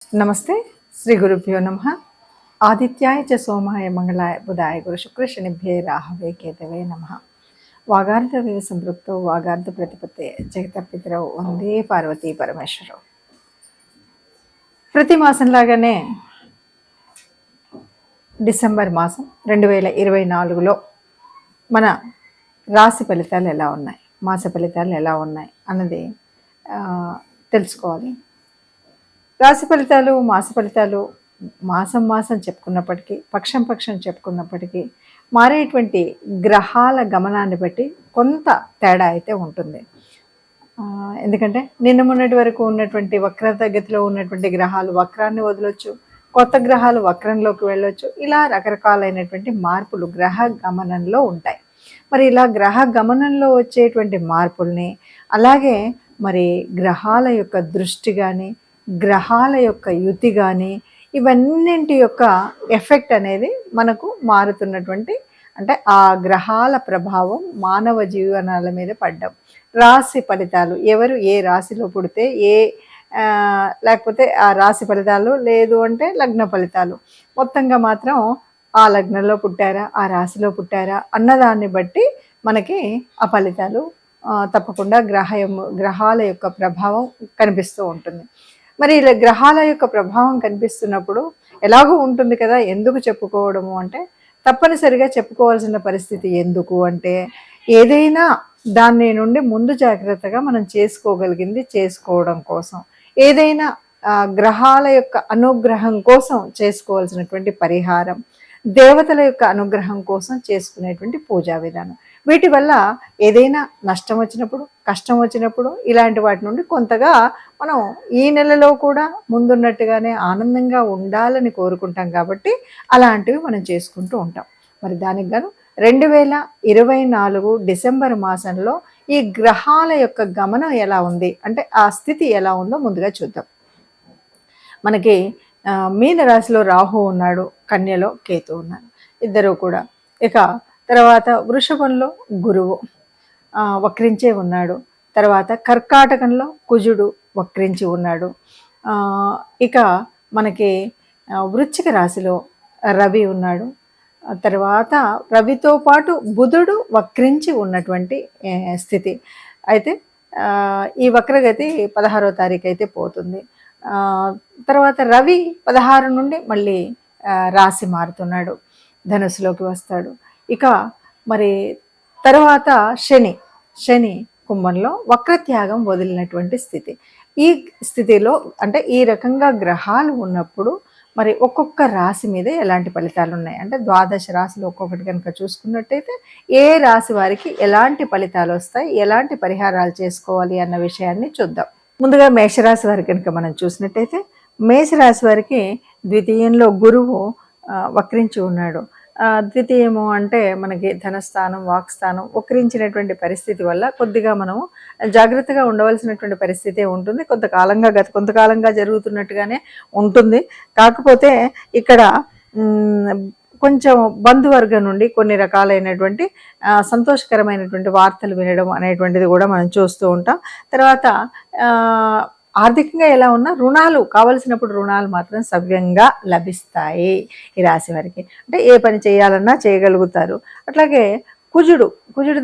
నమస్తే. శ్రీ గురుభ్యో నమః. ఆదిత్యాయ చ సోమాయ మంగళాయ బుధాయ గురు శుక్ర శనిభ్యే రాహవే కేతవే నమః. వాగార్థవేవ సంపృక్తో వాగార్థ ప్రతిపత్తే జగతపితరౌ వందే పార్వతీ పరమేశ్వరౌ. ప్రతి మాసంలాగానే డిసెంబర్ మాసం 2024లో మన రాశి ఫలితాలు ఎలా ఉన్నాయి, మాస ఫలితాలు ఎలా ఉన్నాయి అన్నది తెలుసుకోవాలి. రాశి ఫలితాలు, మాస ఫలితాలు మాసం చెప్పుకున్నప్పటికీ, పక్షం చెప్పుకున్నప్పటికీ మారేటువంటి గ్రహాల గమనాన్ని బట్టి కొంత తేడా అయితే ఉంటుంది. ఎందుకంటే నిన్న మొన్నటి వరకు ఉన్నటువంటి వక్రత గతిలో ఉన్నటువంటి గ్రహాలు వక్రాన్ని వదలొచ్చు, కొత్త గ్రహాలు వక్రంలోకి వెళ్ళొచ్చు. ఇలా రకరకాలైనటువంటి మార్పులు గ్రహ గమనంలో ఉంటాయి. మరి ఇలా గ్రహ గమనంలో వచ్చేటువంటి మార్పుల్ని, అలాగే మరి గ్రహాల యొక్క దృష్టి కానీ, గ్రహాల యొక్క యుతి కానీ, ఇవన్నింటి యొక్క ఎఫెక్ట్ అనేది మనకు మారుతున్నటువంటి, అంటే ఆ గ్రహాల ప్రభావం మానవ జీవనాల మీద పడ్డం. రాశి ఫలితాలు, ఎవరు ఏ రాశిలో పుడితే లేకపోతే ఆ రాశి ఫలితాలు, లేదు అంటే లగ్న ఫలితాలు, మొత్తంగా మాత్రం ఆ లగ్నంలో పుట్టారా, ఆ రాశిలో పుట్టారా అన్నదాన్ని బట్టి మనకి ఆ ఫలితాలు తప్పకుండా గ్రహాల యొక్క ప్రభావం కనిపిస్తూ ఉంటుంది. మరి ఇలా గ్రహాల యొక్క ప్రభావం కనిపిస్తున్నప్పుడు ఎలాగూ ఉంటుంది కదా, ఎందుకు చెప్పుకోవడము అంటే తప్పనిసరిగా చెప్పుకోవాల్సిన పరిస్థితి. ఎందుకు అంటే ఏదైనా దాని నుండి ముందు జాగ్రత్తగా మనం చేసుకోగలిగింది చేసుకోవడం కోసం, ఏదైనా గ్రహాల యొక్క అనుగ్రహం కోసం చేసుకోవాల్సినటువంటి పరిహారం, దేవతల యొక్క అనుగ్రహం కోసం చేసుకునేటువంటి పూజా విధానం, వీటి వల్ల ఏదైనా నష్టం వచ్చినప్పుడు, కష్టం వచ్చినప్పుడు ఇలాంటి వాటి నుండి కొంతగా మనం ఈ నెలలో కూడా ముందున్నట్టుగానే ఆనందంగా ఉండాలని కోరుకుంటాం. కాబట్టి అలాంటివి మనం చేసుకుంటూ ఉంటాం. మరి దానికి గాను 2024 డిసెంబర్ మాసంలో ఈ గ్రహాల యొక్క గమనం ఎలా ఉంది అంటే ఆ స్థితి ఎలా ఉందో ముందుగా చూద్దాం. మనకి మీన రాశిలో రాహు ఉన్నాడు, కన్యలో కేతు ఉన్నాడు, ఇద్దరు కూడా. ఇక తర్వాత వృషభంలో గురువు వక్రించే ఉన్నాడు. తర్వాత కర్కాటకంలో కుజుడు వక్రించి ఉన్నాడు. ఇక మనకి వృశ్చిక రాశిలో రవి ఉన్నాడు. తర్వాత రవితో పాటు బుధుడు వక్రించి ఉన్నటువంటి స్థితి. అయితే ఈ వక్రగతి 16వ తారీఖు అయితే పోతుంది. తర్వాత రవి 16 నుండి మళ్ళీ రాశి మారుతున్నాడు, ధనుసులోకి వస్తాడు. ఇక మరి తర్వాత శని కుంభంలో వక్రత్యాగం వదిలినటువంటి స్థితి. ఈ స్థితిలో అంటే ఈ రకంగా గ్రహాలు ఉన్నప్పుడు మరి ఒక్కొక్క రాశి మీద ఎలాంటి ఫలితాలు ఉన్నాయి అంటే 12 రాశులు ఒక్కొక్కటి కనుక చూసుకున్నట్టయితే ఏ రాశి వారికి ఎలాంటి ఫలితాలు వస్తాయి, ఎలాంటి పరిహారాలు చేసుకోవాలి అన్న విషయాన్ని చూద్దాం. ముందుగా మేషరాశి వారి కనుక మనం చూసినట్టయితే మేషరాశి వారికి ద్వితీయంలో గురువు వక్రించి ఉన్నాడు. ద్వితీయము అంటే మనకి ధనస్థానం, వాక్స్థానం వక్రించినటువంటి పరిస్థితి వల్ల కొద్దిగా మనము జాగ్రత్తగా ఉండవలసినటువంటి పరిస్థితి ఉంటుంది. కొంతకాలంగా జరుగుతున్నట్టుగానే ఉంటుంది. కాకపోతే ఇక్కడ కొంచెం బంధువర్గం నుండి కొన్ని రకాలైనటువంటి సంతోషకరమైనటువంటి వార్తలు వినడం అనేటువంటిది కూడా మనం చూస్తూ ఉంటాం. తర్వాత ఆర్థికంగా ఎలా ఉన్నా రుణాలు కావలసినప్పుడు రుణాలు మాత్రం సవ్యంగా లభిస్తాయి ఈ రాశి వారికి. అంటే ఏ పని చేయాలన్నా చేయగలుగుతారు. అట్లాగే కుజుడు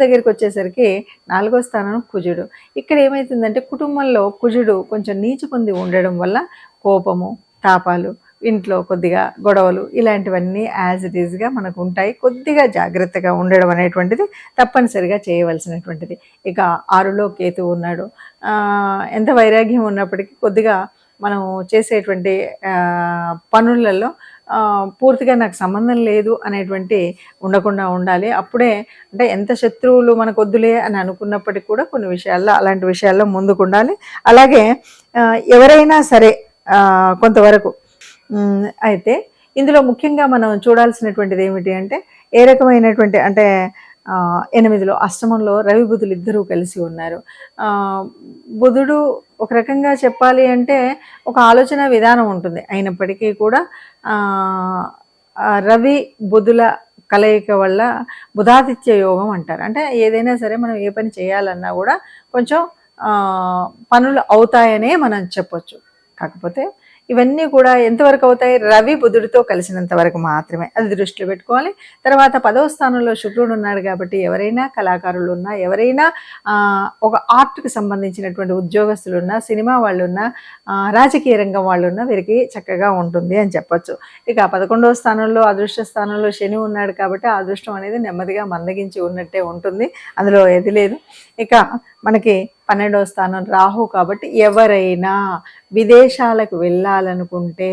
దగ్గరికి వచ్చేసరికి 4వ స్థానం కుజుడు. ఇక్కడ ఏమవుతుందంటే కుటుంబంలో కుజుడు కొంచెం నీచు పొంది ఉండడం వల్ల కోపము, తాపాలు, ఇంట్లో కొద్దిగా గొడవలు ఇలాంటివన్నీ యాజ్ ఇట్ ఈజ్గా మనకు ఉంటాయి. కొద్దిగా జాగ్రత్తగా ఉండడం అనేటువంటిది తప్పనిసరిగా చేయవలసినటువంటిది. ఇక 6లో కేతు ఉన్నాడు. ఎంత వైరాగ్యం ఉన్నప్పటికీ కొద్దిగా మనం చేసేటువంటి పనులలో పూర్తిగా నాకు సంబంధం లేదు అనేటువంటి ఉండకుండా ఉండాలి. అప్పుడే అంటే ఎంత శత్రువులు మనకు వద్దులే అని అనుకున్నప్పటికీ కూడా కొన్ని విషయాల్లో అలాంటి విషయాల్లో ముందుకు ఉండాలి. అలాగే ఎవరైనా సరే కొంతవరకు అయితే ఇందులో ముఖ్యంగా మనం చూడాల్సినటువంటిది ఏమిటి అంటే ఏ రకమైనటువంటి అంటే 8లో అష్టమంలో రవి బుధులు ఇద్దరూ కలిసి ఉన్నారు. బుధుడు ఒక రకంగా చెప్పాలి అంటే ఒక ఆలోచన విధానం ఉంటుంది. అయినప్పటికీ కూడా రవి బుధుల కలయిక వల్ల బుధాదిత్య యోగం అంటారు. అంటే ఏదైనా సరే మనం ఏ పని చేయాలన్నా కూడా కొంచెం పనులు అవుతాయనే మనం చెప్పొచ్చు. కాకపోతే ఇవన్నీ కూడా ఎంతవరకు అవుతాయి? రవి బుధుడితో కలిసినంత వరకు మాత్రమే, అది దృష్టిలో పెట్టుకోవాలి. తర్వాత 10వ స్థానంలో శుక్రుడు ఉన్నాడు కాబట్టి ఎవరైనా కళాకారులు ఉన్నా, ఎవరైనా ఒక ఆర్ట్కి సంబంధించినటువంటి ఉద్యోగస్తులు ఉన్నా, సినిమా వాళ్ళు ఉన్నా, రాజకీయ రంగం వాళ్ళు ఉన్నా వీరికి చక్కగా ఉంటుంది అని చెప్పొచ్చు. ఇక 11వ స్థానంలో అదృష్ట స్థానంలో శని ఉన్నాడు కాబట్టి ఆ అదృష్టం అనేది నెమ్మదిగా మందగించి ఉన్నట్టే ఉంటుంది, అందులో ఏది లేదు. ఇక మనకి 12వ స్థానం రాహు కాబట్టి ఎవరైనా విదేశాలకు వెళ్ళాలనుకుంటే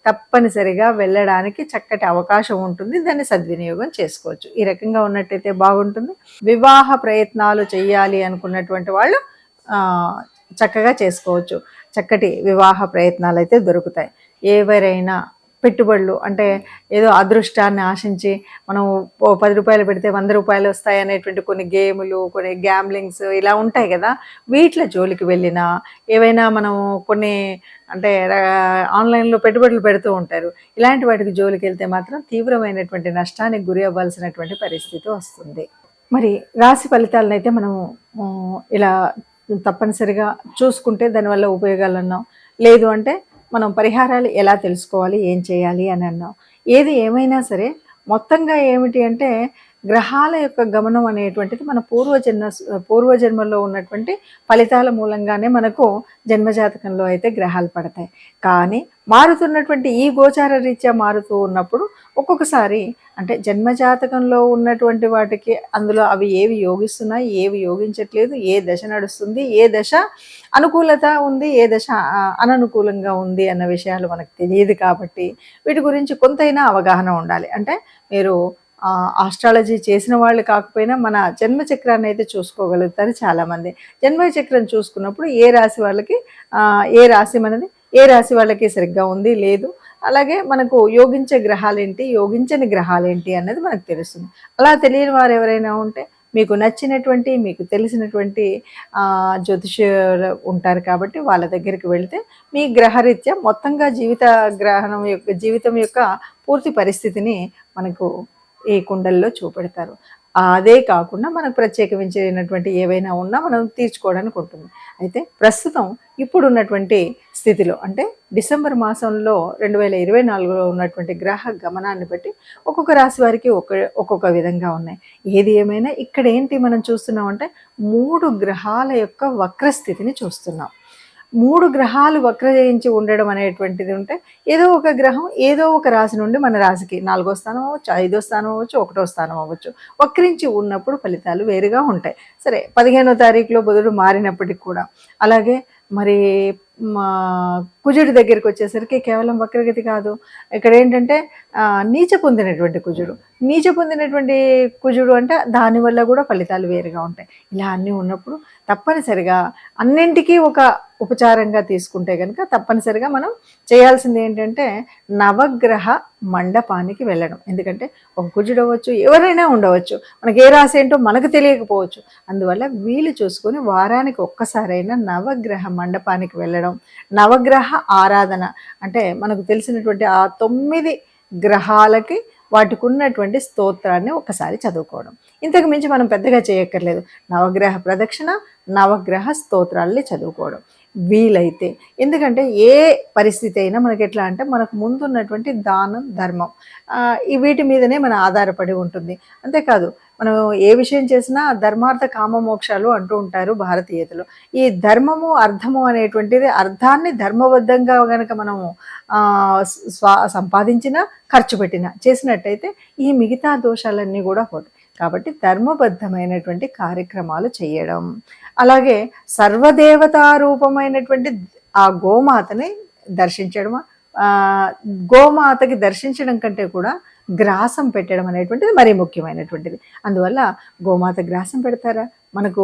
తప్పనిసరిగా వెళ్ళడానికి చక్కటి అవకాశం ఉంటుంది, దాన్ని సద్వినియోగం చేసుకోవచ్చు. ఈ రకంగా ఉన్నట్టయితే బాగుంటుంది. వివాహ ప్రయత్నాలు చేయాలి అనుకున్నటువంటి వాళ్ళు చక్కగా చేసుకోవచ్చు. చక్కటి వివాహ ప్రయత్నాలు అయితే దొరుకుతాయి. ఎవరైనా పెట్టుబడులు అంటే ఏదో అదృష్టాన్ని ఆశించి మనం 10 రూపాయలు పెడితే 100 రూపాయలు వస్తాయి అనేటువంటి కొన్ని గేములు, కొన్ని గ్యాంబ్లింగ్స్ ఇలా ఉంటాయి కదా, వీటిల జోలికి వెళ్ళినా, ఏవైనా మనం కొన్ని అంటే ఆన్లైన్లో పెట్టుబడులు పెడుతూ ఉంటారు, ఇలాంటి వాటికి జోలికి వెళ్తే మాత్రం తీవ్రమైనటువంటి నష్టానికి గురి అవ్వాల్సినటువంటి పరిస్థితి వస్తుంది. మరి రాశి ఫలితాలను అయితే మనం ఇలా తప్పనిసరిగా చూసుకుంటే దానివల్ల ఉపయోగాలు అన్నాం. లేదు అంటే మనం పరిహారాలు ఎలా తెలుసుకోవాలి, ఏం చేయాలి అని అన్నాం. ఏది ఏమైనా సరే మొత్తంగా ఏమిటి అంటే గ్రహాల యొక్క గమనం అనేటువంటిది మన పూర్వజన్మలో ఉన్నటువంటి ఫలితాల మూలంగానే మనకు జన్మజాతకంలో అయితే గ్రహాలు పడతాయి. కానీ మారుతున్నటువంటి ఈ గోచార రీత్యా మారుతూ ఉన్నప్పుడు ఒక్కొక్కసారి అంటే జన్మజాతకంలో ఉన్నటువంటి వాటికి అందులో అవి ఏవి యోగిస్తున్నాయి, ఏవి యోగించట్లేదు, ఏ దశ నడుస్తుంది, ఏ దశ అనుకూలత ఉంది, ఏ దశ అననుకూలంగా ఉంది అన్న విషయాలు మనకు తెలియదు. కాబట్టి వీటి గురించి కొంతైనా అవగాహన ఉండాలి. అంటే మీరు ఆస్ట్రాలజీ చేసిన వాళ్ళు కాకపోయినా మన జన్మచక్రాన్ని అయితే చూసుకోగలుగుతారు చాలామంది. జన్మచక్రం చూసుకున్నప్పుడు ఏ రాశి వాళ్ళకి ఏ రాశి మనది, ఏ రాశి వాళ్ళకి సరిగ్గా ఉంది లేదు, అలాగే మనకు యోగించే గ్రహాలేంటి, యోగించని గ్రహాలేంటి అన్నది మనకు తెలుస్తుంది. అలా తెలియని వారు ఎవరైనా ఉంటే మీకు నచ్చినటువంటి, మీకు తెలిసినటువంటి జ్యోతిష్యులు ఉంటారు కాబట్టి వాళ్ళ దగ్గరికి వెళితే మీ గ్రహరీత్యా మొత్తంగా జీవితం యొక్క పూర్తి పరిస్థితిని మనకు ఈ కుండల్లో చూపెడతారు. అదే కాకుండా మనకు ప్రత్యేకించినటువంటి ఏవైనా ఉన్నా మనం తీర్చుకోవడానికి ఉంటుంది. అయితే ప్రస్తుతం ఇప్పుడున్నటువంటి స్థితిలో అంటే డిసెంబర్ మాసంలో 2024లో ఉన్నటువంటి గ్రహ గమనాన్ని బట్టి ఒక్కొక్క రాశి వారికి ఒక్కొక్క విధంగా ఉన్నాయి. ఏది ఏమైనా ఇక్కడ ఏంటి మనం చూస్తున్నామంటే 3 గ్రహాల యొక్క వక్రస్థితిని చూస్తున్నాం. 3 గ్రహాలు వక్రజయించి ఉండడం అనేటువంటిది ఉంటే ఏదో ఒక గ్రహం ఏదో ఒక రాశి నుండి మన రాశికి 4వ స్థానం అవ్వచ్చు, 5వ స్థానం అవ్వచ్చు, 1వ స్థానం అవ్వచ్చు, వక్రించి ఉన్నప్పుడు ఫలితాలు వేరుగా ఉంటాయి. సరే 15వ తారీఖులో బుధుడు మారినప్పటికి కూడా అలాగే మరి కుజుడి దగ్గరికి వచ్చేసరికి కేవలం వక్రగతి కాదు, ఇక్కడ ఏంటంటే నీచ పొందినటువంటి కుజుడు అంటే దానివల్ల కూడా ఫలితాలు వేరుగా ఉంటాయి. ఇలా అన్నీ ఉన్నప్పుడు తప్పనిసరిగా అన్నింటికీ ఒక ఉపచారంగా తీసుకుంటే కనుక తప్పనిసరిగా మనం చేయాల్సింది ఏంటంటే నవగ్రహ మండపానికి వెళ్ళడం. ఎందుకంటే ఒక కుజుడు అవ్వచ్చు, ఎవరైనా ఉండవచ్చు, మనకి ఏ రాశి ఏంటో మనకు తెలియకపోవచ్చు. అందువల్ల వీలు చూసుకొని వారానికి ఒక్కసారైనా నవగ్రహ మండపానికి వెళ్ళడం, నవగ్రహ ఆరాధన అంటే మనకు తెలిసినటువంటి ఆ 9 గ్రహాలకి వాటికి ఉన్నటువంటి స్తోత్రాన్ని ఒకసారి చదువుకోవడం. ఇంతకు మించి మనం పెద్దగా చేయక్కర్లేదు. నవగ్రహ ప్రదక్షిణ, నవగ్రహ స్తోత్రాల్ని చదువుకోవడం వీలైతే. ఎందుకంటే ఏ పరిస్థితి అయినా మనకి ఎట్లా అంటే మనకు ముందున్నటువంటి దానం, ధర్మం వీటి మీదనే మన ఆధారపడి ఉంటుంది. అంతేకాదు మనం ఏ విషయం చేసినా ధర్మార్థ కామ మోక్షాలు అంటూ ఉంటారు భారతీయతలో. ఈ ధర్మము, అర్థము అనేటువంటిది అర్థాన్ని ధర్మబద్ధంగా కనుక మనము సంపాదించినా, ఖర్చు పెట్టినా చేసినట్టయితే ఈ మిగతా దోషాలన్నీ కూడా పోతాయి. కాబట్టి ధర్మబద్ధమైనటువంటి కార్యక్రమాలు చేయడం, అలాగే సర్వదేవతారూపమైనటువంటి ఆ గోమాతని దర్శించడం, గోమాతకి దర్శించడం కంటే కూడా గ్రాసం పెట్టడం అనేటువంటిది మరీ ముఖ్యమైనటువంటిది. అందువల్ల గోమాత గ్రాసం పెడతారా, మనకు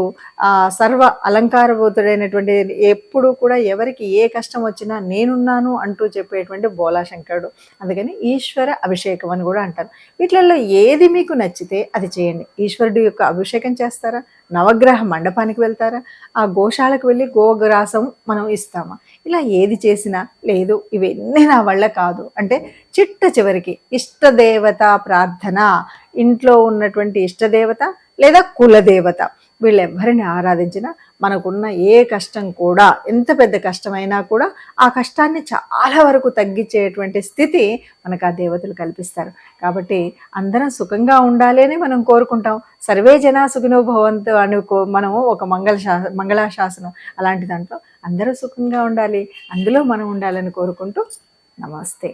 సర్వ అలంకారభూతుడైనటువంటి ఎప్పుడు కూడా ఎవరికి ఏ కష్టం వచ్చినా నేనున్నాను అంటూ చెప్పేటువంటి బోలాశంకరుడు. అందుకని ఈశ్వర అభిషేకం అని కూడా అంటారు. వీటిలలో ఏది మీకు నచ్చితే అది చేయండి. ఈశ్వరుడు యొక్క అభిషేకం చేస్తారా, నవగ్రహ మండపానికి వెళ్తారా, ఆ గోశాలకు వెళ్ళి గోగ్రాసం మనం ఇస్తామా, ఇలా ఏది చేసినా లేదు ఇవన్నీ నా వల్ల కాదు అంటే చిట్ట చివరికి ఇష్టదేవత ప్రార్థన, ఇంట్లో ఉన్నటువంటి ఇష్టదేవత లేదా కులదేవత వీళ్ళెవ్వరిని ఆరాధించినా మనకున్న ఏ కష్టం కూడా, ఎంత పెద్ద కష్టమైనా కూడా ఆ కష్టాన్ని చాలా వరకు తగ్గించేటువంటి స్థితి మనకు ఆ దేవతలు కల్పిస్తారు. కాబట్టి అందరం సుఖంగా ఉండాలి అని మనం కోరుకుంటాం. సర్వే జనా సుఖినో భవంతు అని మనం ఒక మంగళాశాసనం అలాంటి దాంట్లో అందరూ సుఖంగా ఉండాలి, అందులో మనం ఉండాలని కోరుకుంటూ నమస్తే.